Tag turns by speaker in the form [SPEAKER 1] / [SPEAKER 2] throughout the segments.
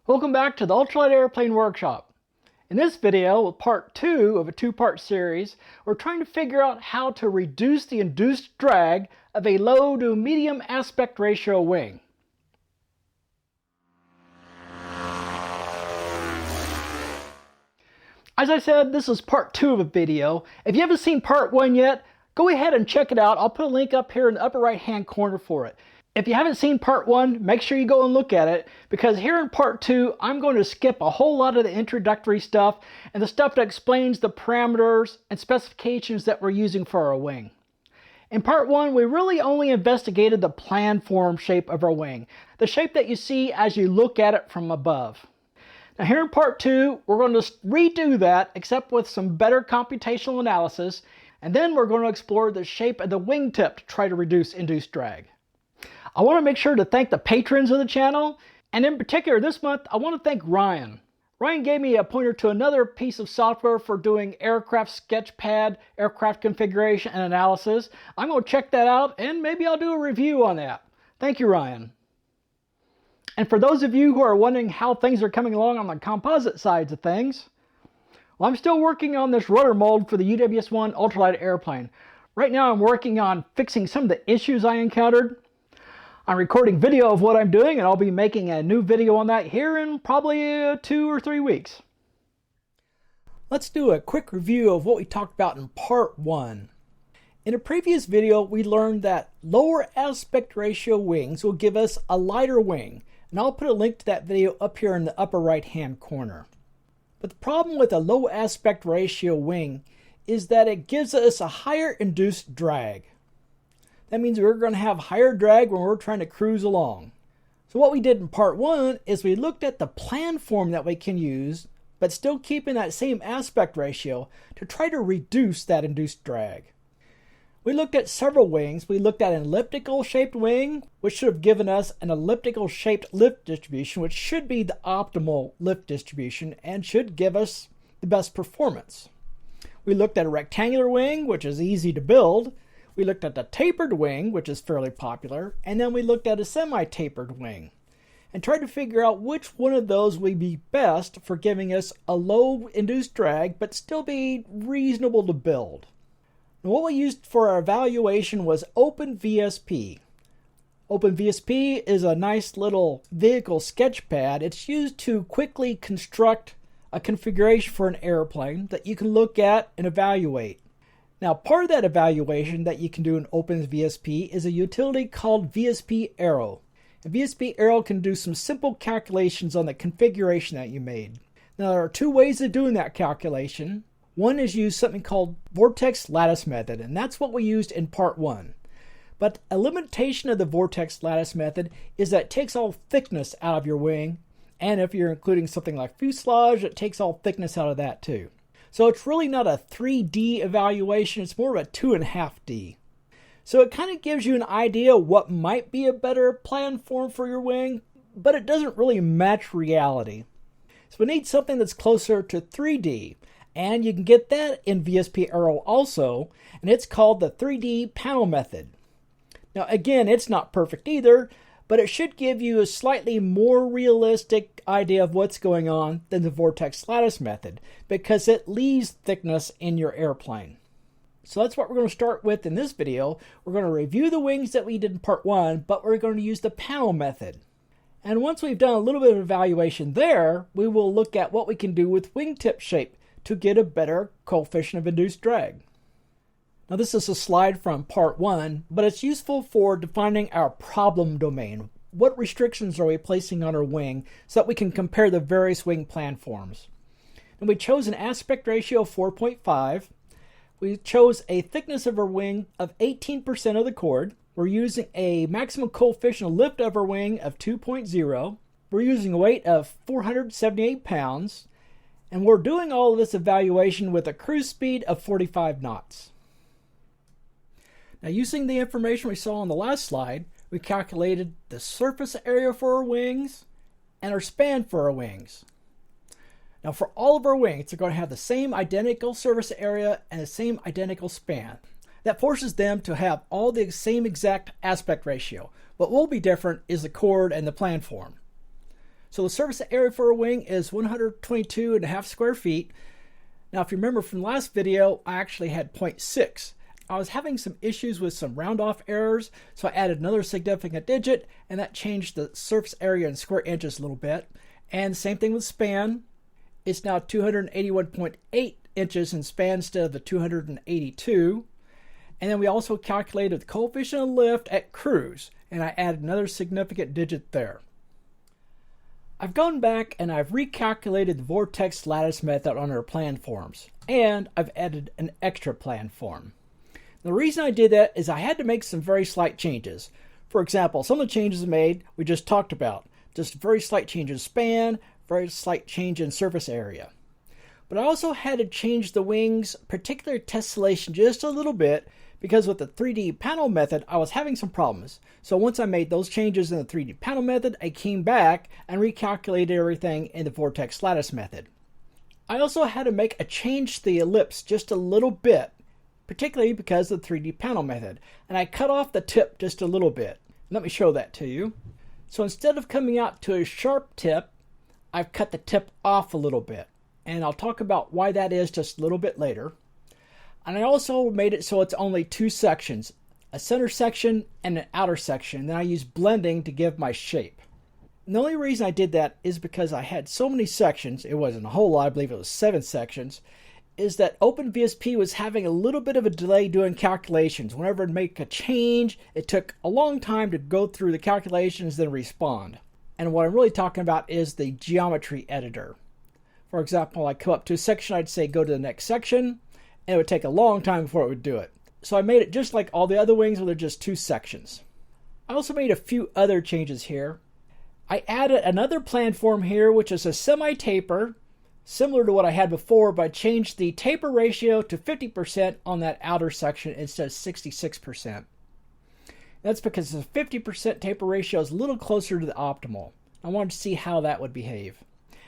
[SPEAKER 1] Welcome back to the Ultralight Airplane Workshop. In this video, with part 2 of a two-part series, we're trying to figure out how to reduce the induced drag of a low to medium aspect ratio wing. As I said, this is part 2 of a video. If you haven't seen part 1 yet, go ahead and check it out. I'll put a link up here in the upper right hand corner for it. If you haven't seen part 1, make sure you go and look at it, because here in part 2, I'm going to skip a whole lot of the introductory stuff and the stuff that explains the parameters and specifications that we're using for our wing. In part 1, we really only investigated the planform shape of our wing, the shape that you see as you look at it from above. Now here in part 2, we're going to redo that, except with some better computational analysis, and then we're going to explore the shape of the wingtip to try to reduce induced drag. I want to make sure to thank the patrons of the channel, and in particular this month I want to thank Ryan. Ryan gave me a pointer to another piece of software for doing aircraft sketchpad, aircraft configuration and analysis. I'm going to check that out and maybe I'll do a review on that. Thank you, Ryan. And for those of you who are wondering how things are coming along on the composite sides of things, well, I'm still working on this rudder mold for the UWS-1 ultralight airplane. Right now I'm working on fixing some of the issues I encountered. I'm recording video of what I'm doing, and I'll be making a new video on that here in probably 2 or 3 weeks. Let's do a quick review of what we talked about in part 1. In a previous video, we learned that lower aspect ratio wings will give us a lighter wing, and I'll put a link to that video up here in the upper right hand corner. But the problem with a low aspect ratio wing is that it gives us a higher induced drag. That means we're going to have higher drag when we're trying to cruise along. So what we did in part 1 is we looked at the planform that we can use, but still keeping that same aspect ratio to try to reduce that induced drag. We looked at several wings. We looked at an elliptical shaped wing, which should have given us an elliptical shaped lift distribution, which should be the optimal lift distribution and should give us the best performance. We looked at a rectangular wing, which is easy to build. We looked at the tapered wing, which is fairly popular, and then we looked at a semi-tapered wing and tried to figure out which one of those would be best for giving us a low induced drag but still be reasonable to build. And what we used for our evaluation was OpenVSP. OpenVSP is a nice little vehicle sketchpad. It's used to quickly construct a configuration for an airplane that you can look at and evaluate. Now, part of that evaluation that you can do in OpenVSP is a utility called VSP Aero. And VSP Aero can do some simple calculations on the configuration that you made. Now, there are 2 ways of doing that calculation. One is use something called vortex lattice method, and that's what we used in part 1. But a limitation of the vortex lattice method is that it takes all thickness out of your wing, and if you're including something like fuselage, it takes all thickness out of that too. So it's really not a 3D evaluation, it's more of a 2.5D. So it kind of gives you an idea what might be a better planform for your wing, but it doesn't really match reality. So we need something that's closer to 3D, and you can get that in VSP Aero also, and it's called the 3D panel method. Now again, it's not perfect either, but it should give you a slightly more realistic idea of what's going on than the vortex lattice method, because it leaves thickness in your airplane. So that's what we're going to start with in this video. We're going to review the wings that we did in part 1, but we're going to use the panel method. And once we've done a little bit of evaluation there, we will look at what we can do with wingtip shape to get a better coefficient of induced drag. Now this is a slide from part 1, but it's useful for defining our problem domain. What restrictions are we placing on our wing so that we can compare the various wing planforms? And we chose an aspect ratio of 4.5. We chose a thickness of our wing of 18% of the chord. We're using a maximum coefficient of lift of our wing of 2.0. We're using a weight of 478 pounds. And we're doing all of this evaluation with a cruise speed of 45 knots. Now, using the information we saw on the last slide, we calculated the surface area for our wings and our span for our wings. Now, for all of our wings, they're going to have the same identical surface area and the same identical span. That forces them to have all the same exact aspect ratio. What will be different is the chord and the planform. So the surface area for a wing is 122.5 square feet. Now, if you remember from the last video, I actually had 0.6. I was having some issues with some round off errors, so I added another significant digit, and that changed the surface area in square inches a little bit. And same thing with span. It's now 281.8 inches in span instead of the 282. And then we also calculated the coefficient of lift at cruise, and I added another significant digit there. I've gone back and I've recalculated the vortex lattice method on our plan forms, and I've added an extra plan form. The reason I did that is I had to make some very slight changes. For example, some of the changes I made we just talked about. Just very slight change in span, very slight change in surface area. But I also had to change the wing's particular tessellation just a little bit because with the 3D panel method, I was having some problems. So once I made those changes in the 3D panel method, I came back and recalculated everything in the vortex lattice method. I also had to make a change to the ellipse just a little bit, particularly because of the 3D panel method. And I cut off the tip just a little bit. Let me show that to you. So instead of coming out to a sharp tip, I've cut the tip off a little bit. And I'll talk about why that is just a little bit later. And I also made it so it's only two sections, a center section and an outer section. Then I used blending to give my shape. And the only reason I did that is because I had so many sections, it wasn't a whole lot, I believe it was 7 sections, is that OpenVSP was having a little bit of a delay doing calculations. Whenever I'd make a change, it took a long time to go through the calculations then respond. And what I'm really talking about is the geometry editor. For example, I'd come up to a section, I'd say go to the next section, and it would take a long time before it would do it. So I made it just like all the other wings where they're just 2 sections. I also made a few other changes here. I added another plan form here, which is a semi-taper, similar to what I had before, but I changed the taper ratio to 50% on that outer section instead of 66%. That's because the 50% taper ratio is a little closer to the optimal. I wanted to see how that would behave.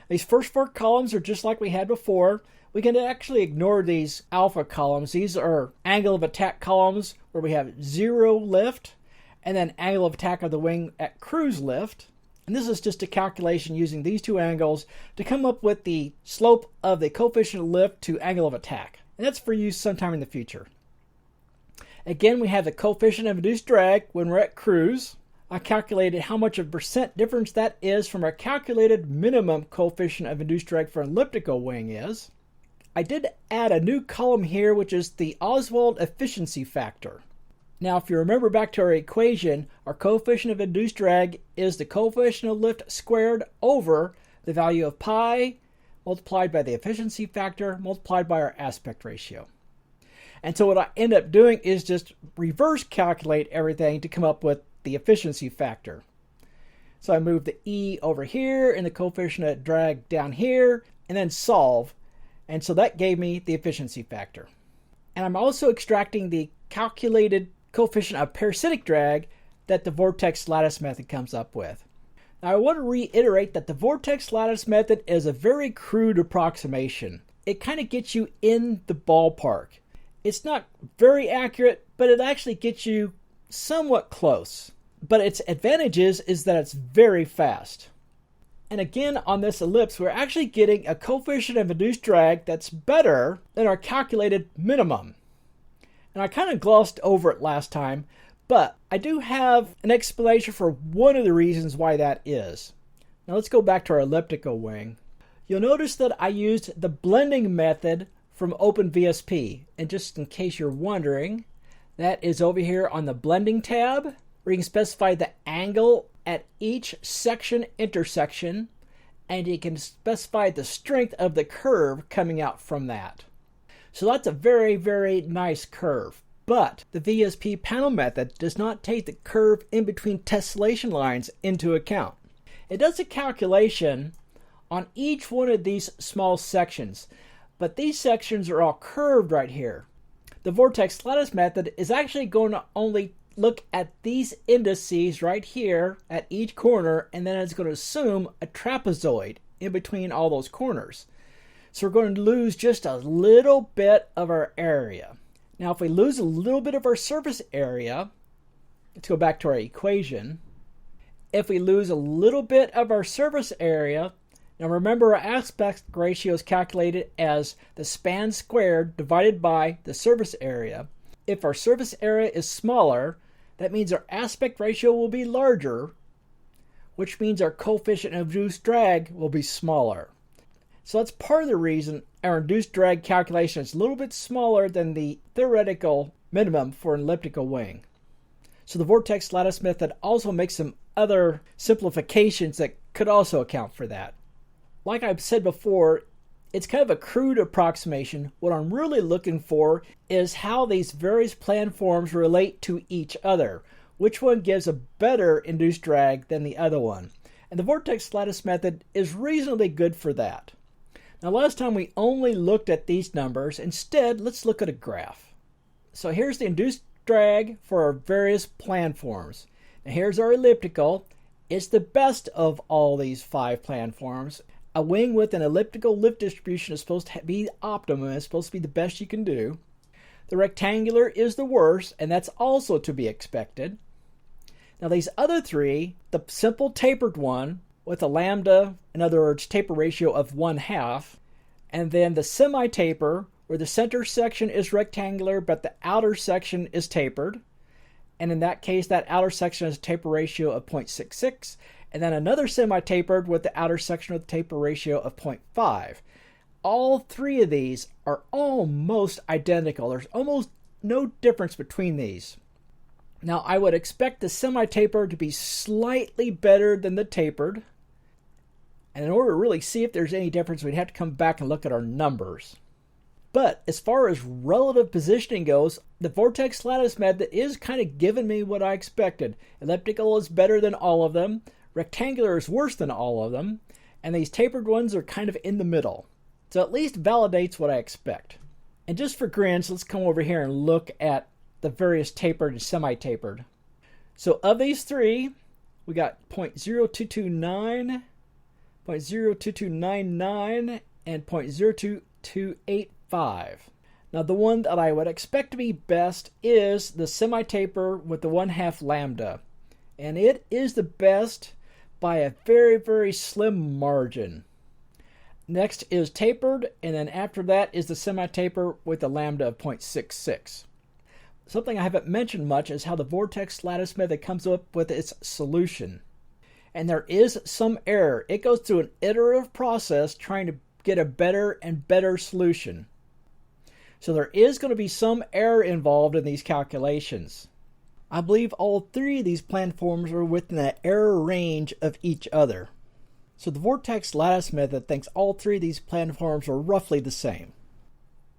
[SPEAKER 1] These first 4 columns are just like we had before. We can actually ignore these alpha columns. These are angle of attack columns where we have 0 lift, and then angle of attack of the wing at cruise lift. And this is just a calculation using these 2 angles to come up with the slope of the coefficient of lift to angle of attack. And that's for use sometime in the future. Again, we have the coefficient of induced drag when we're at cruise. I calculated how much of a percent difference that is from our calculated minimum coefficient of induced drag for an elliptical wing is. I did add a new column here, which is the Oswald efficiency factor. Now, if you remember back to our equation, our coefficient of induced drag is the coefficient of lift squared over the value of pi multiplied by the efficiency factor multiplied by our aspect ratio. And so what I end up doing is just reverse calculate everything to come up with the efficiency factor. So I move the E over here and the coefficient of drag down here and then solve. And so that gave me the efficiency factor. And I'm also extracting the calculated coefficient of parasitic drag that the vortex lattice method comes up with. Now I want to reiterate that the vortex lattice method is a very crude approximation. It kind of gets you in the ballpark. It's not very accurate, but it actually gets you somewhat close. But its advantages is that it's very fast. And again, on this ellipse, we're actually getting a coefficient of induced drag that's better than our calculated minimum. And I kind of glossed over it last time, but I do have an explanation for one of the reasons why that is. Now let's go back to our elliptical wing. You'll notice that I used the blending method from OpenVSP. And just in case you're wondering, that is over here on the blending tab, where you can specify the angle at each section intersection, and you can specify the strength of the curve coming out from that. So that's a very, very nice curve. But the VSP panel method does not take the curve in between tessellation lines into account. It does a calculation on each one of these small sections, but these sections are all curved right here. The vortex lattice method is actually going to only look at these indices right here at each corner, and then it's going to assume a trapezoid in between all those corners. So we're going to lose just a little bit of our area. Now if we lose a little bit of our surface area, let's go back to our equation. if we lose a little bit of our surface area, now remember our aspect ratio is calculated as the span squared divided by the surface area. If our surface area is smaller, that means our aspect ratio will be larger, which means our coefficient of induced drag will be smaller. So that's part of the reason our induced drag calculation is a little bit smaller than the theoretical minimum for an elliptical wing. So the vortex lattice method also makes some other simplifications that could also account for that. Like I've said before, it's kind of a crude approximation. What I'm really looking for is how these various planforms relate to each other. Which one gives a better induced drag than the other one? And the vortex lattice method is reasonably good for that. Now last time we only looked at these numbers. Instead, let's look at a graph. So here's the induced drag for our various planforms. Now here's our elliptical. It's the best of all these 5 planforms. A wing with an elliptical lift distribution is supposed to be optimum. It's supposed to be the best you can do. The rectangular is the worst, and that's also to be expected. Now these other 3, the simple tapered one with a lambda, in other words, taper ratio of 1/2, and then the semi-taper where the center section is rectangular but the outer section is tapered. And in that case, that outer section has a taper ratio of 0.66, and then another semi-tapered with the outer section with a taper ratio of 0.5. All 3 of these are almost identical. There's almost no difference between these. Now, I would expect the semi-tapered to be slightly better than the tapered. And in order to really see if there's any difference, we'd have to come back and look at our numbers. But as far as relative positioning goes, the vortex lattice method is kind of giving me what I expected. Elliptical is better than all of them. Rectangular is worse than all of them. And these tapered ones are kind of in the middle. So at least validates what I expect. And just for grins, let's come over here and look at the various tapered and semi-tapered. So of these 3, we got 0.0229, 0.02299, and 0.02285. Now the one that I would expect to be best is the semi-taper with the 1/2 lambda. And it is the best by a very, very slim margin. Next is tapered, and then after that is the semi-taper with a lambda of 0.66. Something I haven't mentioned much is how the vortex lattice method comes up with its solution. And there is some error. It goes through an iterative process trying to get a better and better solution. So there is going to be some error involved in these calculations. I believe all 3 of these planforms are within the error range of each other. So the vortex lattice method thinks all 3 of these planforms are roughly the same.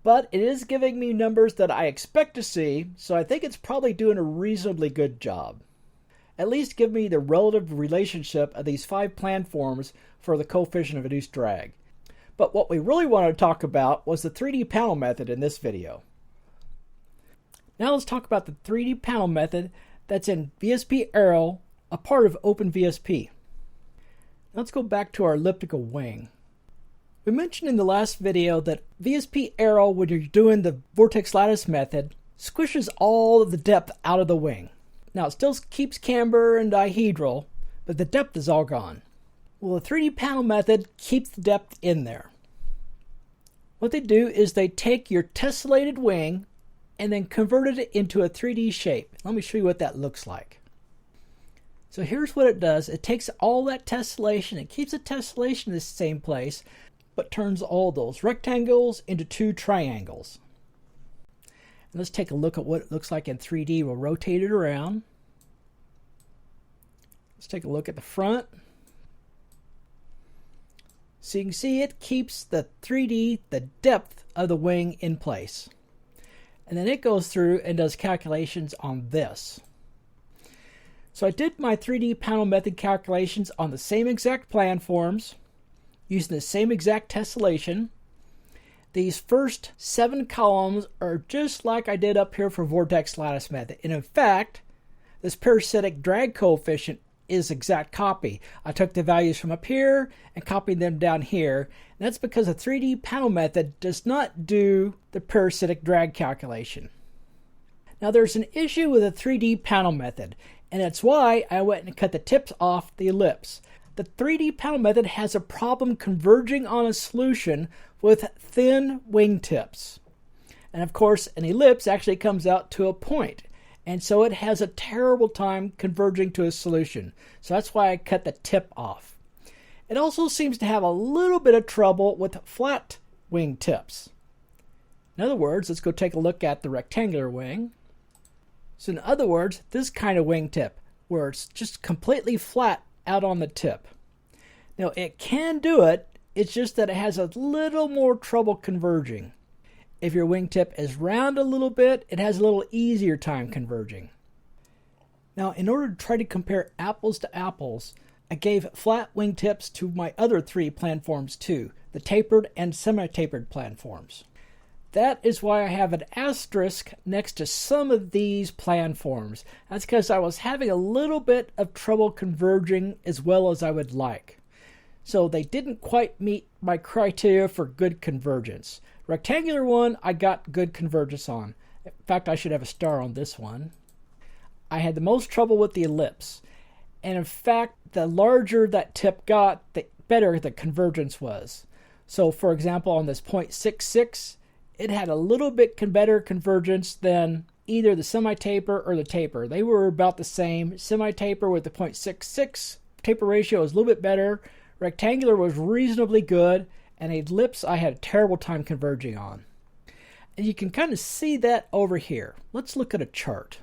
[SPEAKER 1] But it is giving me numbers that I expect to see, so I think it's probably doing a reasonably good job. At least give me the relative relationship of these 5 planforms for the coefficient of induced drag. But what we really wanted to talk about was the 3D panel method in this video. Now let's talk about the 3D panel method that's in VSP Aero, a part of OpenVSP. Let's go back to our elliptical wing. We mentioned in the last video that VSP Aero, when you're doing the vortex lattice method, squishes all of the depth out of the wing. Now it still keeps camber and dihedral, but the depth is all gone. Well, the 3D panel method keeps the depth in there. What they do is they take your tessellated wing and then convert it into a 3D shape. Let me show you what that looks like. So here's what it does. It takes all that tessellation, it keeps the tessellation in the same place, but turns all those rectangles into 2 triangles. And let's take a look at what it looks like in 3D. We'll rotate it around. Let's take a look at the front. So you can see it keeps the 3D, the depth of the wing in place. And then it goes through and does calculations on this. So I did my 3D panel method calculations on the same exact planforms, using the same exact tessellation. These first 7 columns are just like I did up here for vortex lattice method. And in fact, this parasitic drag coefficient is exact copy. I took the values from up here and copied them down here. And that's because the 3D panel method does not do the parasitic drag calculation. Now there's an issue with the 3D panel method, And that's why I went and cut the tips off the ellipse. The 3D panel method has a problem converging on a solution with thin wingtips. And of course, an ellipse actually comes out to a point. And so it has a terrible time converging to a solution. So that's why I cut the tip off. It also seems to have a little bit of trouble with flat wing tips. In other words, let's go take a look at the rectangular wing. So in other words, this kind of wingtip, where it's just completely flat out on the tip. Now it can do it, it's just that it has a little more trouble converging. If your wingtip is round a little bit, it has a little easier time converging. Now in order to try to compare apples to apples, I gave flat wingtips to my other three planforms too, the tapered and semi-tapered planforms. That is why I have an asterisk next to some of these planforms. That's because I was having a little bit of trouble converging as well as I would like. So they didn't quite meet my criteria for good convergence. Rectangular one, I got good convergence on. In fact, I should have a star on this one. I had the most trouble with the ellipse. And in fact, the larger that tip got, the better the convergence was. So for example, on this 0.66, it had a little bit better convergence than either the semi-taper or the taper. They were about the same. Semi-taper with the 0.66 taper ratio was a little bit better. Rectangular was reasonably good. And ellipse I had a terrible time converging on. And you can kind of see that over here. Let's look at a chart.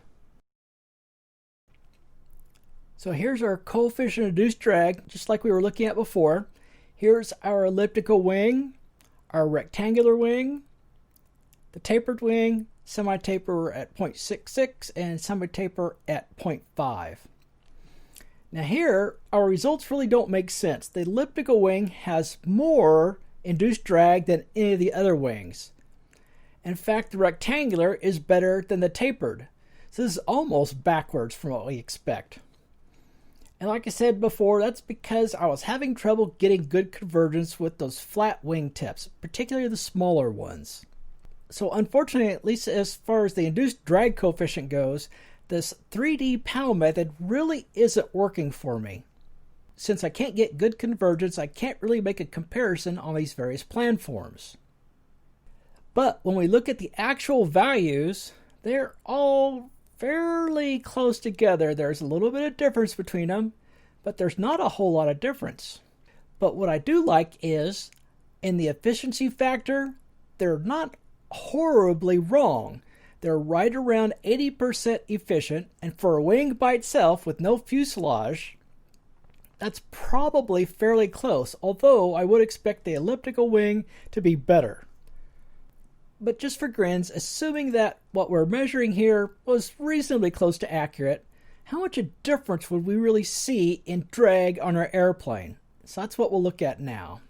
[SPEAKER 1] So here's our coefficient induced drag, just like we were looking at before. Here's our elliptical wing, our rectangular wing, the tapered wing, semi-taper at 0.66, and semi-taper at 0.5. Now here, our results really don't make sense. The elliptical wing has more induced drag than any of the other wings. In fact, the rectangular is better than the tapered. So this is almost backwards from what we expect. And like I said before, that's because I was having trouble getting good convergence with those flat wing tips, particularly the smaller ones. So unfortunately, at least as far as the induced drag coefficient goes, this 3D panel method really isn't working for me. Since I can't get good convergence, I can't really make a comparison on these various planforms. But when we look at the actual values, they're all fairly close together. There's a little bit of difference between them, but there's not a whole lot of difference. But what I do like is, in the efficiency factor, they're not horribly wrong. They're right around 80% efficient, and for a wing by itself with no fuselage, that's probably fairly close, although I would expect the elliptical wing to be better. But just for grins, assuming that what we're measuring here was reasonably close to accurate, how much a difference would we really see in drag on our airplane? So that's what we'll look at now.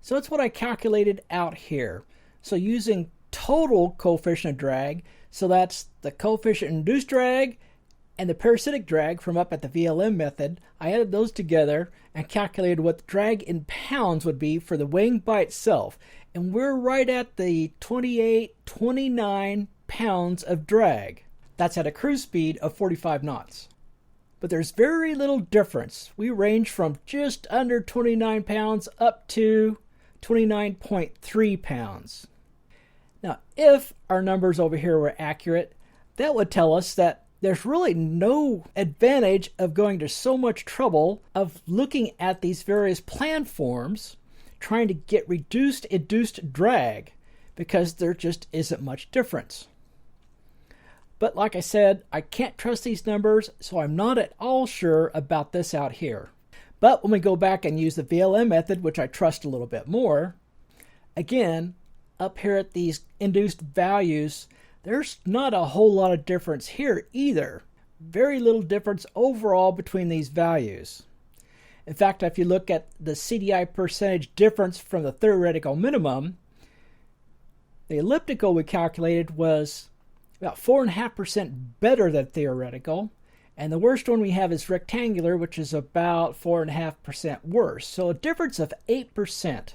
[SPEAKER 1] So that's what I calculated out here. So using total coefficient of drag, so that's the coefficient induced drag and the parasitic drag from up at the VLM method, I added those together and calculated what the drag in pounds would be for the wing by itself. And we're right at the 29 pounds of drag. That's at a cruise speed of 45 knots. But there's very little difference. We range from just under 29 pounds up to 29.3 pounds. Now, if our numbers over here were accurate, that would tell us that there's really no advantage of going to so much trouble of looking at these various planforms, trying to get reduced induced drag, because there just isn't much difference. But like I said, I can't trust these numbers, so I'm not at all sure about this out here. But when we go back and use the VLM method, which I trust a little bit more, again, up here at these induced values, there's not a whole lot of difference here either. Very little difference overall between these values. In fact, if you look at the CDI percentage difference from the theoretical minimum, the elliptical we calculated was about 4.5% better than theoretical, and the worst one we have is rectangular, which is about 4.5% worse. So a difference of 8%.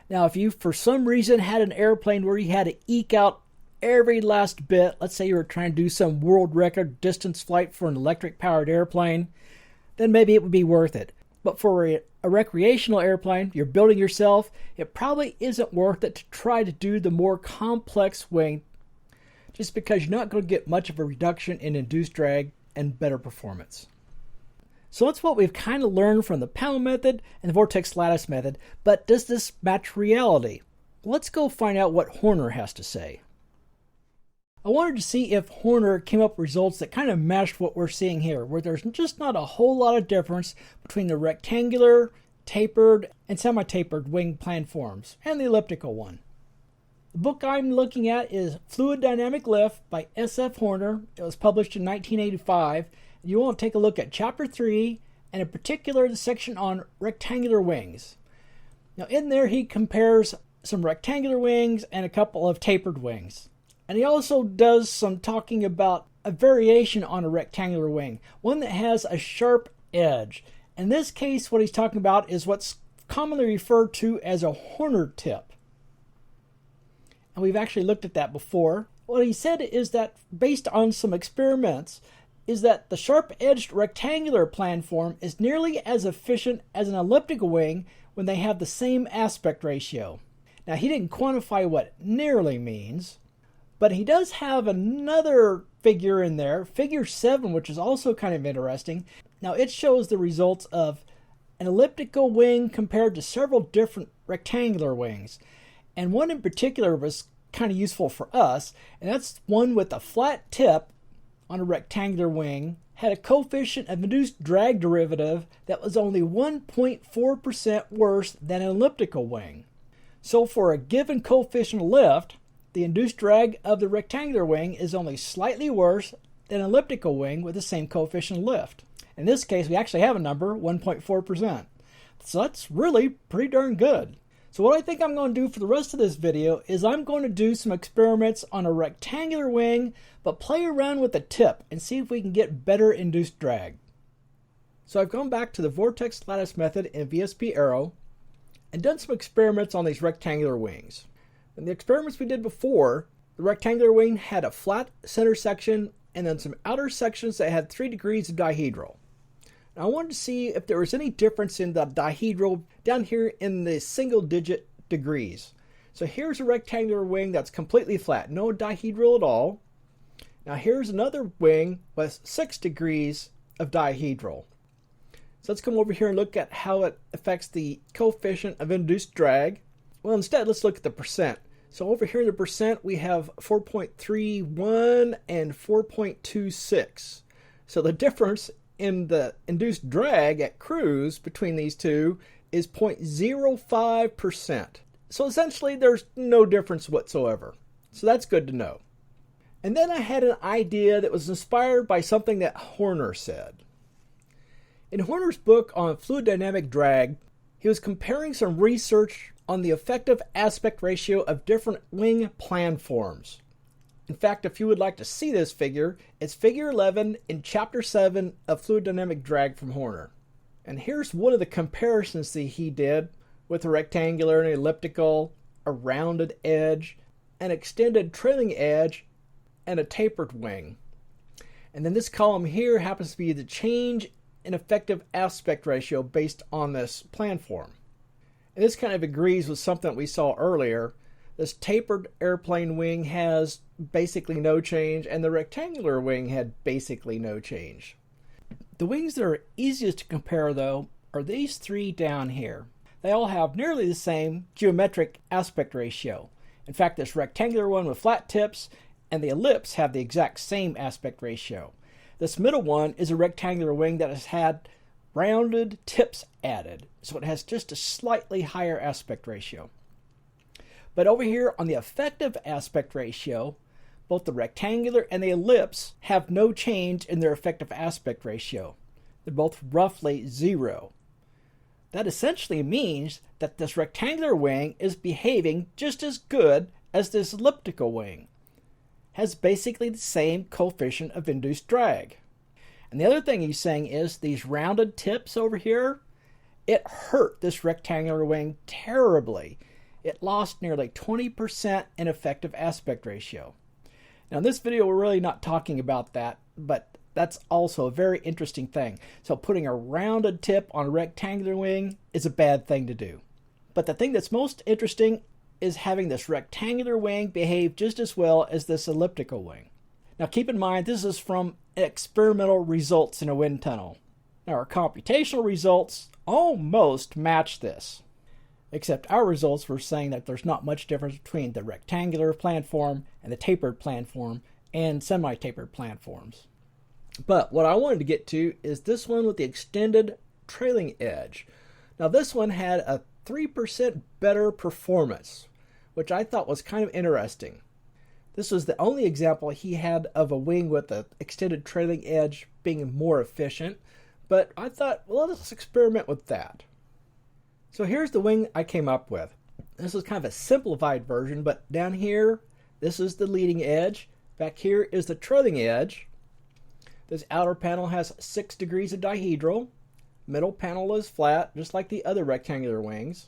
[SPEAKER 1] Now, if you, for some reason, had an airplane where you had to eke out every last bit, let's say you were trying to do some world record distance flight for an electric powered airplane, then maybe it would be worth it. But for a recreational airplane you're building yourself, it probably isn't worth it to try to do the more complex wing, just because you're not going to get much of a reduction in induced drag and better performance. So that's what we've kind of learned from the panel method and the vortex lattice method, but does this match reality? Let's go find out what Hoerner has to say. I wanted to see if Hoerner came up with results that kind of matched what we're seeing here, where there's just not a whole lot of difference between the rectangular, tapered, and semi-tapered wing plan forms, and the elliptical one. The book I'm looking at is Fluid Dynamic Lift by S.F. Hoerner. It was published in 1985. You want to take a look at Chapter 3, and in particular the section on rectangular wings. Now in there he compares some rectangular wings and a couple of tapered wings. And he also does some talking about a variation on a rectangular wing, one that has a sharp edge. In this case, what he's talking about is what's commonly referred to as a Hoerner tip. And we've actually looked at that before. What he said is that, based on some experiments, is that the sharp-edged rectangular planform is nearly as efficient as an elliptical wing when they have the same aspect ratio. Now, he didn't quantify what nearly means, but he does have another figure in there, figure 7, which is also kind of interesting. Now, it shows the results of an elliptical wing compared to several different rectangular wings. And one in particular was kind of useful for us, and that's one with a flat tip on a rectangular wing, had a coefficient of induced drag derivative that was only 1.4% worse than an elliptical wing. So for a given coefficient of lift, the induced drag of the rectangular wing is only slightly worse than an elliptical wing with the same coefficient of lift. In this case, we actually have a number, 1.4%. So that's really pretty darn good. So what I think I'm going to do for the rest of this video is I'm going to do some experiments on a rectangular wing, but play around with the tip and see if we can get better induced drag. So I've gone back to the vortex lattice method in VSP Aero and done some experiments on these rectangular wings. In the experiments we did before, the rectangular wing had a flat center section and then some outer sections that had 3 degrees of dihedral. Now I wanted to see if there was any difference in the dihedral down here in the single digit degrees. So here's a rectangular wing that's completely flat, no dihedral at all. Now here's another wing with 6 degrees of dihedral. So let's come over here and look at how it affects the coefficient of induced drag. Well, instead, let's look at the percent. So over here in the percent, we have 4.31 and 4.26. So the difference in the induced drag at cruise between these two is 0.05%. So essentially, there's no difference whatsoever. So that's good to know. And then I had an idea that was inspired by something that Hoerner said. In Hoerner's book on fluid dynamic drag, he was comparing some research on the effective aspect ratio of different wing plan forms. In fact, if you would like to see this figure, it's figure 11 in chapter 7 of Fluid Dynamic Drag from Hoerner. And here's one of the comparisons that he did with a rectangular and elliptical, a rounded edge, an extended trailing edge, and a tapered wing. And then this column here happens to be the change in effective aspect ratio based on this plan form. And this kind of agrees with something that we saw earlier. This tapered airplane wing has basically no change, and the rectangular wing had basically no change. The wings that are easiest to compare, though, are these 3 down here. They all have nearly the same geometric aspect ratio. In fact, this rectangular one with flat tips and the ellipse have the exact same aspect ratio. This middle one is a rectangular wing that has had rounded tips added, so it has just a slightly higher aspect ratio. But over here on the effective aspect ratio, both the rectangular and the ellipse have no change in their effective aspect ratio. They're both roughly 0. That essentially means that this rectangular wing is behaving just as good as this elliptical wing. Has basically the same coefficient of induced drag. And the other thing he's saying is these rounded tips over here, it hurt this rectangular wing terribly. It lost nearly 20% in effective aspect ratio. Now in this video we're really not talking about that, but that's also a very interesting thing. So putting a rounded tip on a rectangular wing is a bad thing to do. But the thing that's most interesting is having this rectangular wing behave just as well as this elliptical wing. Now keep in mind this is from experimental results in a wind tunnel. Now our computational results almost match this, except our results were saying that there's not much difference between the rectangular planform and the tapered planform and semi-tapered planforms. But what I wanted to get to is this one with the extended trailing edge. Now this one had a 3% better performance, which I thought was kind of interesting. This was the only example he had of a wing with an extended trailing edge being more efficient, but I thought, well, let's experiment with that. So here's the wing I came up with. This is kind of a simplified version, but down here, this is the leading edge. Back here is the trailing edge. This outer panel has 6 degrees of dihedral. Middle panel is flat, just like the other rectangular wings.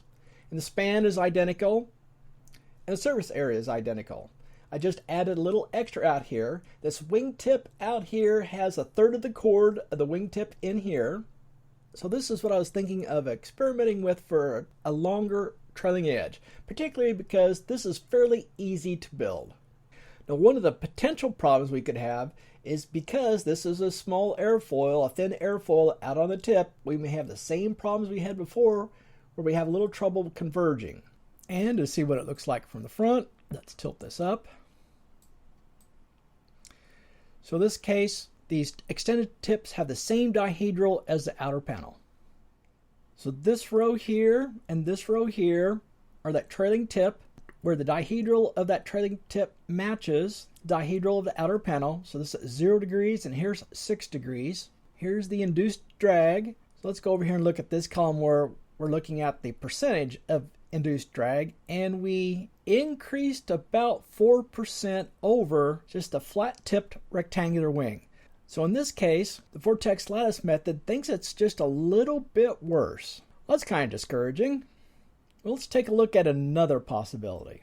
[SPEAKER 1] And the span is identical. And the surface area is identical. I just added a little extra out here. This wingtip out here has 1/3 of the chord of the wingtip in here. So this is what I was thinking of experimenting with for a longer trailing edge, particularly because this is fairly easy to build. Now one of the potential problems we could have is because this is a small airfoil, a thin airfoil out on the tip, we may have the same problems we had before where we have a little trouble converging. And to see what it looks like from the front, let's tilt this up. So in this case, these extended tips have the same dihedral as the outer panel. So this row here and this row here are that trailing tip where the dihedral of that trailing tip matches the dihedral of the outer panel. So this is 0 degrees and here's 6 degrees. Here's the induced drag. So let's go over here and look at this column where we're looking at the percentage of induced drag, and we increased about 4% over just a flat-tipped rectangular wing. So in this case, the vortex lattice method thinks it's just a little bit worse. Well, that's kind of discouraging. Well, let's take a look at another possibility.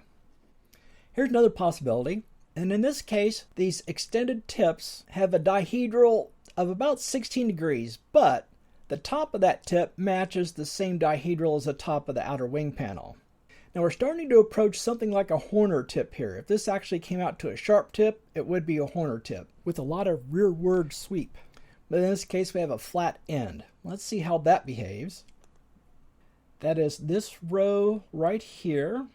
[SPEAKER 1] Here's another possibility, and in this case, these extended tips have a dihedral of about 16 degrees, but the top of that tip matches the same dihedral as the top of the outer wing panel. Now we're starting to approach something like a Hoerner tip here. If this actually came out to a sharp tip, it would be a Hoerner tip with a lot of rearward sweep. But in this case, we have a flat end. Let's see how that behaves. That is this row right here.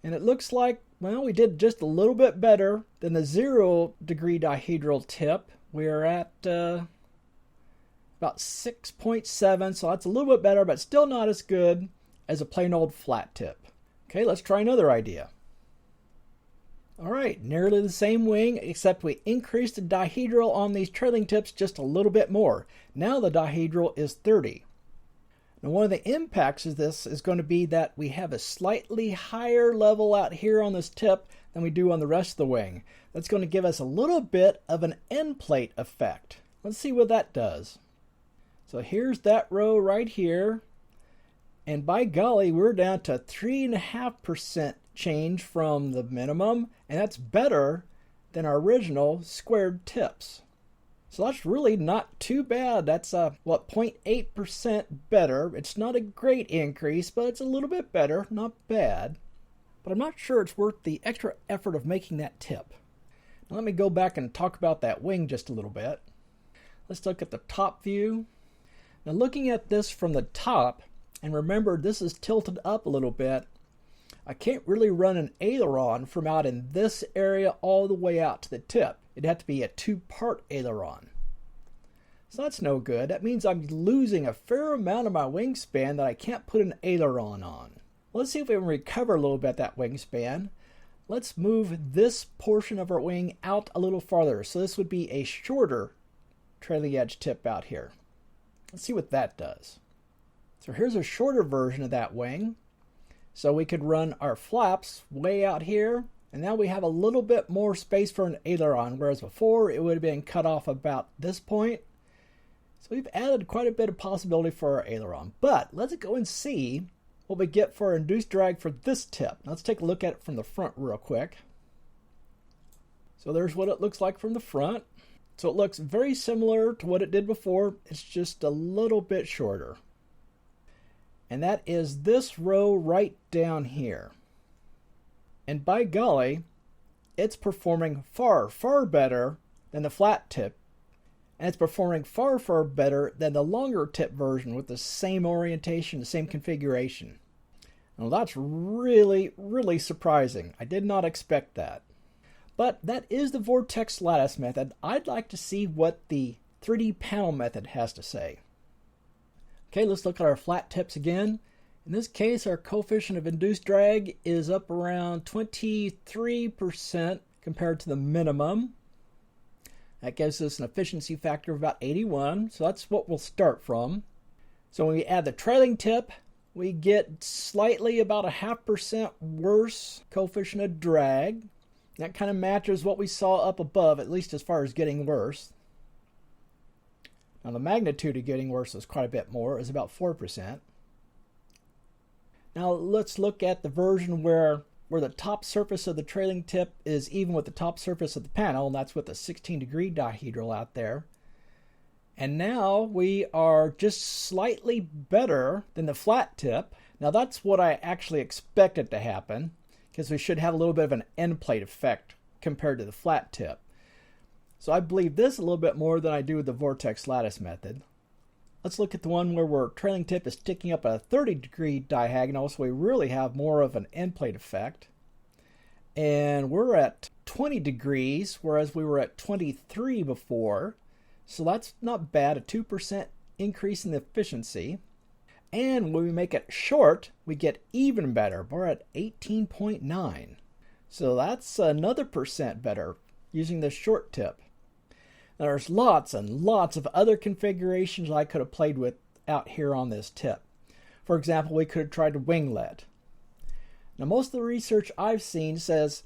[SPEAKER 1] And it looks like, well, we did just a little bit better than the 0 degree dihedral tip. We're at about 6.7, so that's a little bit better, but still not as good as a plain old flat tip. Okay, let's try another idea. All right, nearly the same wing, except we increased the dihedral on these trailing tips just a little bit more. Now the dihedral is 30. Now one of the impacts of this is going to be that we have a slightly higher level out here on this tip than we do on the rest of the wing. That's going to give us a little bit of an end plate effect. Let's see what that does. So here's that row right here. And by golly, we're down to 3.5% change from the minimum. And that's better than our original squared tips. So that's really not too bad. That's 0.8% better. It's not a great increase, but it's a little bit better. Not bad. But I'm not sure it's worth the extra effort of making that tip. Now let me go back and talk about that wing just a little bit. Let's look at the top view. Now looking at this from the top, and remember this is tilted up a little bit, I can't really run an aileron from out in this area all the way out to the tip. It'd have to be a 2-part aileron. So that's no good. That means I'm losing a fair amount of my wingspan that I can't put an aileron on. Let's see if we can recover a little bit that wingspan. Let's move this portion of our wing out a little farther. So this would be a shorter trailing edge tip out here. Let's see what that does. So here's a shorter version of that wing. So we could run our flaps way out here, and now we have a little bit more space for an aileron, whereas before it would have been cut off about this point. So we've added quite a bit of possibility for our aileron. But let's go and see what we get for induced drag for this tip. Let's take a look at it from the front real quick. So there's what it looks like from the front. So it looks very similar to what it did before. It's just a little bit shorter. And that is this row right down here. And by golly, it's performing far, far better than the flat tip. And it's performing far, far better than the longer tip version with the same orientation, the same configuration. Now that's really, really surprising. I did not expect that. But that is the vortex lattice method. I'd like to see what the 3D panel method has to say. Okay, let's look at our flat tips again. In this case, our coefficient of induced drag is up around 23% compared to the minimum. That gives us an efficiency factor of about 81, so that's what we'll start from. So when we add the trailing tip, we get slightly about a 0.5% worse coefficient of drag. That kind of matches what we saw up above, at least as far as getting worse. Now the magnitude of getting worse is quite a bit more, is about 4%. Now let's look at the version where the top surface of the trailing tip is even with the top surface of the panel, and that's with a 16-degree dihedral out there. And now we are just slightly better than the flat tip. Now that's what I actually expected to happen, because we should have a little bit of an end plate effect compared to the flat tip. So I believe this a little bit more than I do with the vortex lattice method. Let's look at the one where our trailing tip is sticking up at a 30-degree diagonal, so we really have more of an end plate effect. And we're at 20 degrees, whereas we were at 23 before. So that's not bad, a 2% increase in the efficiency. And when we make it short, we get even better. We're at 18.9. So that's another percent better using the short tip. Now, there's lots and lots of other configurations I could have played with out here on this tip. For example, we could have tried a winglet. Now, most of the research I've seen says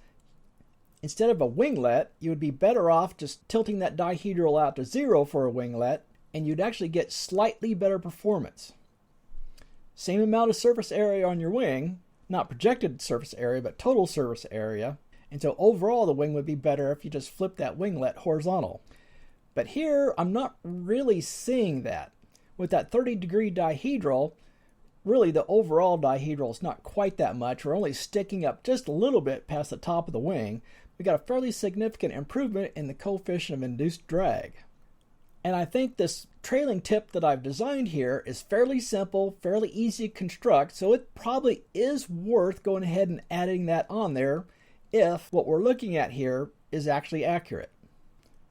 [SPEAKER 1] instead of a winglet, you would be better off just tilting that dihedral out to 0 for a winglet, and you'd actually get slightly better performance. Same amount of surface area on your wing, not projected surface area, but total surface area. And so overall, the wing would be better if you just flip that winglet horizontal. But here, I'm not really seeing that. With that 30-degree dihedral, really the overall dihedral is not quite that much. We're only sticking up just a little bit past the top of the wing. We got a fairly significant improvement in the coefficient of induced drag. And I think this trailing tip that I've designed here is fairly simple, fairly easy to construct, so it probably is worth going ahead and adding that on there if what we're looking at here is actually accurate.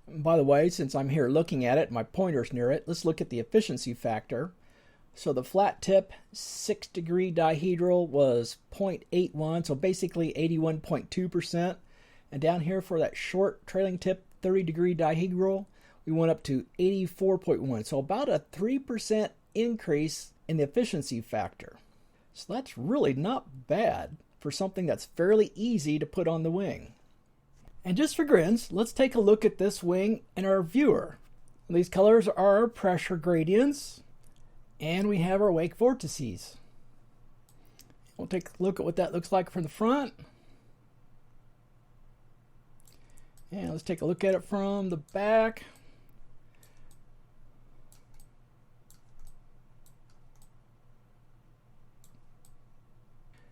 [SPEAKER 1] By the way, since I'm here looking at it, my pointer's near it, let's look at the efficiency factor. So the flat tip 6-degree dihedral was 0.81, so basically 81.2%. And down here for that short trailing tip 30-degree dihedral, we went up to 84.1, so about a 3% increase in the efficiency factor. So that's really not bad for something that's fairly easy to put on the wing. And just for grins, let's take a look at this wing in our viewer. These colors are our pressure gradients, and we have our wake vortices. We'll take a look at what that looks like from the front. And let's take a look at it from the back.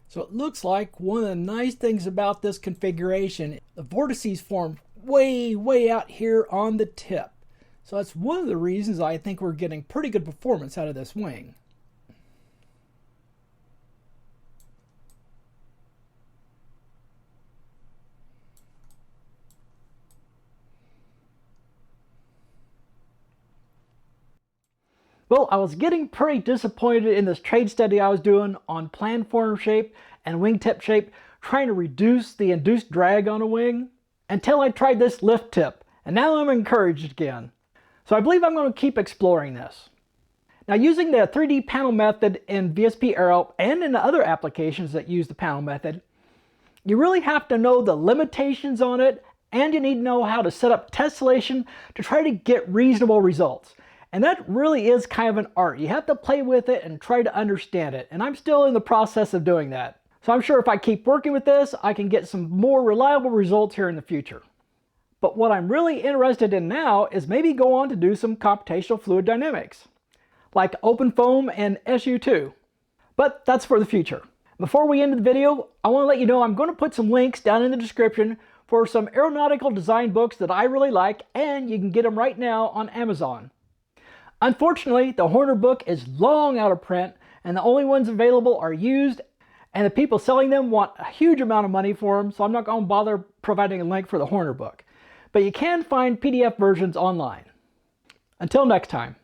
[SPEAKER 1] So it looks like one of the nice things about this configuration, the vortices form way, way out here on the tip. So that's one of the reasons I think we're getting pretty good performance out of this wing. Well, I was getting pretty disappointed in this trade study I was doing on planform shape and wingtip shape, trying to reduce the induced drag on a wing, until I tried this lift tip, and now I'm encouraged again. So I believe I'm going to keep exploring this. Now, using the 3D panel method in VSP Aero and in other applications that use the panel method, you really have to know the limitations on it, and you need to know how to set up tessellation to try to get reasonable results. And that really is kind of an art. You have to play with it and try to understand it. And I'm still in the process of doing that. So I'm sure if I keep working with this, I can get some more reliable results here in the future. But what I'm really interested in now is maybe go on to do some computational fluid dynamics, like open foam and SU2. But that's for the future. Before we end the video, I want to let you know I'm going to put some links down in the description for some aeronautical design books that I really like, and you can get them right now on Amazon. Unfortunately, the Hoerner book is long out of print, and the only ones available are used, and the people selling them want a huge amount of money for them, so I'm not going to bother providing a link for the Hoerner book. But you can find PDF versions online. Until next time.